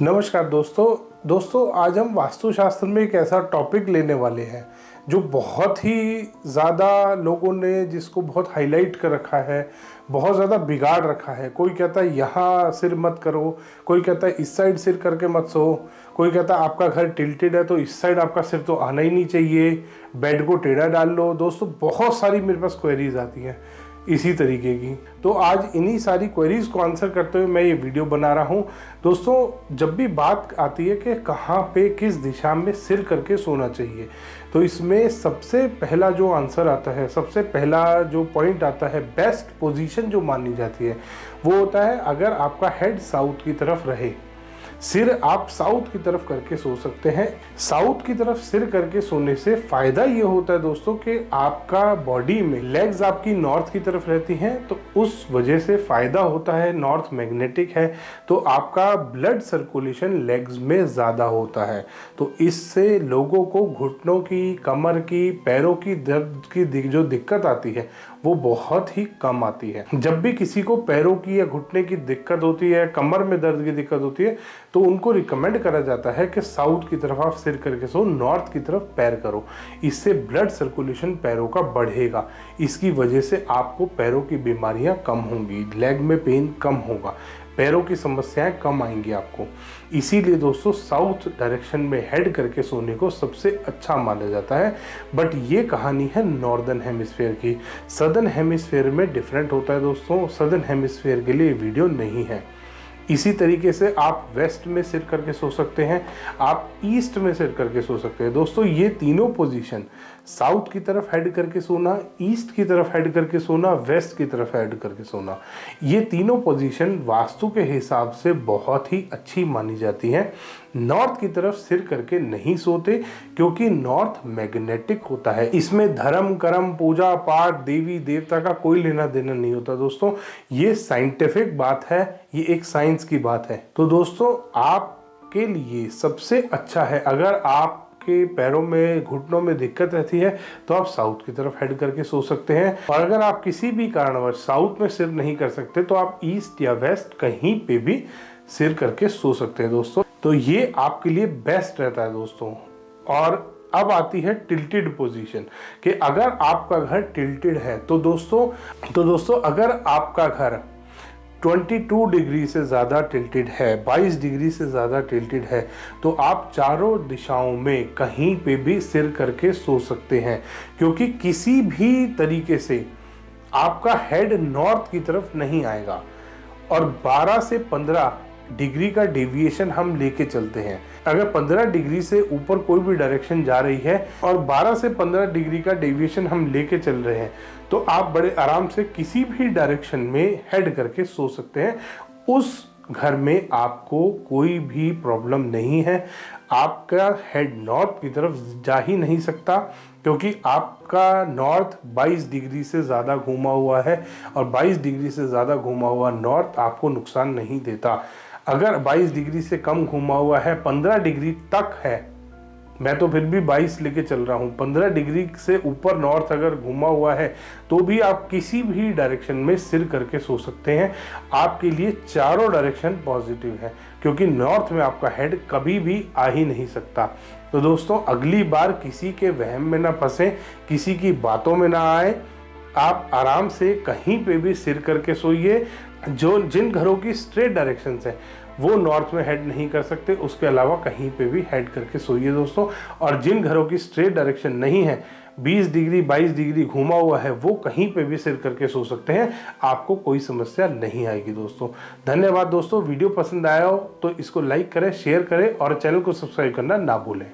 नमस्कार दोस्तों आज हम वास्तुशास्त्र में एक ऐसा टॉपिक लेने वाले हैं जो बहुत ही ज़्यादा लोगों ने जिसको बहुत हाईलाइट कर रखा है, बहुत ज़्यादा बिगाड़ रखा है। कोई कहता है यहाँ सिर मत करो, कोई कहता है इस साइड सिर करके मत सो, कोई कहता है आपका घर टिल्टेड है तो इस साइड आपका सिर तो आना ही नहीं चाहिए, बेड को टेढ़ा डाल लो। दोस्तों बहुत सारी मेरे पास क्वेरीज आती हैं इसी तरीके की, तो आज इन्हीं सारी क्वेरीज को आंसर करते हुए मैं ये वीडियो बना रहा हूँ। दोस्तों जब भी बात आती है कि कहाँ पे किस दिशा में सिर करके सोना चाहिए, तो इसमें सबसे पहला जो आंसर आता है, सबसे पहला जो पॉइंट आता है, बेस्ट पोजीशन जो मानी जाती है वो होता है अगर आपका हेड साउथ की तरफ रहे। सिर आप साउथ की तरफ करके सो सकते हैं। साउथ की तरफ सिर करके सोने से फायदा ये होता है दोस्तों कि आपका बॉडी में लेग्स आपकी नॉर्थ की तरफ रहती हैं, तो उस वजह से फायदा होता है। नॉर्थ मैग्नेटिक है तो आपका ब्लड सर्कुलेशन लेग्स में ज़्यादा होता है, तो इससे लोगों को घुटनों की, कमर की, पैरों की दर्द की जो दिक्कत आती है वो बहुत ही कम आती है। जब भी किसी को पैरों की या घुटने की दिक्कत होती है, कमर में दर्द की दिक्कत होती है, तो उनको रिकमेंड करा जाता है कि साउथ की तरफ आप सिर करके सो, नॉर्थ की तरफ पैर करो। इससे ब्लड सर्कुलेशन पैरों का बढ़ेगा, इसकी वजह से आपको पैरों की बीमारियां कम होंगी, लेग में पेन कम होगा, पैरों की समस्याएं कम आएंगी आपको। इसीलिए दोस्तों साउथ डायरेक्शन में हेड करके सोने को सबसे अच्छा माना जाता है। बट ये कहानी है नॉर्दर्न हेमिस्फीयर की। सदर्न हेमिस्फीयर में डिफरेंट होता है दोस्तों, सदर्न हेमिस्फीयर के लिए वीडियो नहीं है। इसी तरीके से आप वेस्ट में सिर करके सो सकते हैं, आप ईस्ट में सिर करके सो सकते हैं। दोस्तों ये तीनों पोजीशन, साउथ की तरफ हेड करके सोना, ईस्ट की तरफ हेड करके सोना, वेस्ट की तरफ हेड करके सोना, ये तीनों पोजीशन वास्तु के हिसाब से बहुत ही अच्छी मानी जाती हैं। नॉर्थ की तरफ सिर करके नहीं सोते क्योंकि नॉर्थ मैग्नेटिक होता है, इसमें धर्म कर्म पूजा पाठ देवी देवता का कोई लेना देना नहीं होता। दोस्तों ये साइंटिफिक बात है, ये एक साइंस की बात है। तो दोस्तों आपके लिए सबसे अच्छा है, अगर आप के पैरों में, घुटनों में दिक्कत रहती है तो आप साउथ की तरफ हेड करके सो सकते हैं। और अगर आप किसी भी कारणवश साउथ में सिर नहीं कर सकते तो आप ईस्ट या वेस्ट कहीं पे भी सिर करके सो सकते हैं दोस्तों। तो ये आपके लिए बेस्ट रहता है दोस्तों। और अब आती है टिल्टेड पोजीशन कि अगर आपका घर टिल्टेड है तो दोस्तों अगर आपका घर 22 डिग्री से ज़्यादा टिल्टेड है, 22 डिग्री से ज़्यादा टिल्टेड है, तो आप चारों दिशाओं में कहीं पे भी सिर करके सो सकते हैं, क्योंकि किसी भी तरीके से आपका हेड नॉर्थ की तरफ नहीं आएगा। और 12 से 15 डिग्री का डेविएशन हम लेके चलते हैं। अगर 15 डिग्री से ऊपर कोई भी डायरेक्शन जा रही है और 12 से 15 डिग्री का डेविएशन हम लेके चल रहे हैं, तो आप बड़े आराम से किसी भी डायरेक्शन में हेड करके सो सकते हैं। उस घर में आपको कोई भी प्रॉब्लम नहीं है। आपका हेड नॉर्थ की तरफ जा ही नहीं सकता क्योंकि आपका नॉर्थ 22 डिग्री से ज़्यादा घूमा हुआ है, और 22 डिग्री से ज़्यादा घूमा हुआ नॉर्थ आपको नुकसान नहीं देता। अगर 22 डिग्री से कम घूमा हुआ है, 15 डिग्री तक है, मैं तो फिर भी 22 लेके चल रहा हूँ, 15 डिग्री से ऊपर नॉर्थ अगर घूमा हुआ है तो भी आप किसी भी डायरेक्शन में सिर करके सो सकते हैं। आपके लिए चारों डायरेक्शन पॉजिटिव है क्योंकि नॉर्थ में आपका हेड कभी भी आ ही नहीं सकता। तो दोस्तों अगली बार किसी के वहम में ना फंसे, किसी की बातों में ना आए, आप आराम से कहीं पे भी सिर करके सोइए। जिन घरों की स्ट्रेट डायरेक्शन है वो नॉर्थ में हेड नहीं कर सकते, उसके अलावा कहीं पे भी हेड करके सोइए दोस्तों। और जिन घरों की स्ट्रेट डायरेक्शन नहीं है, 20 डिग्री 22 डिग्री घूमा हुआ है, वो कहीं पे भी सिर करके सो सकते हैं, आपको कोई समस्या नहीं आएगी दोस्तों। धन्यवाद दोस्तों। वीडियो पसंद आया हो तो इसको लाइक करें, शेयर करें और चैनल को सब्सक्राइब करना ना भूलें।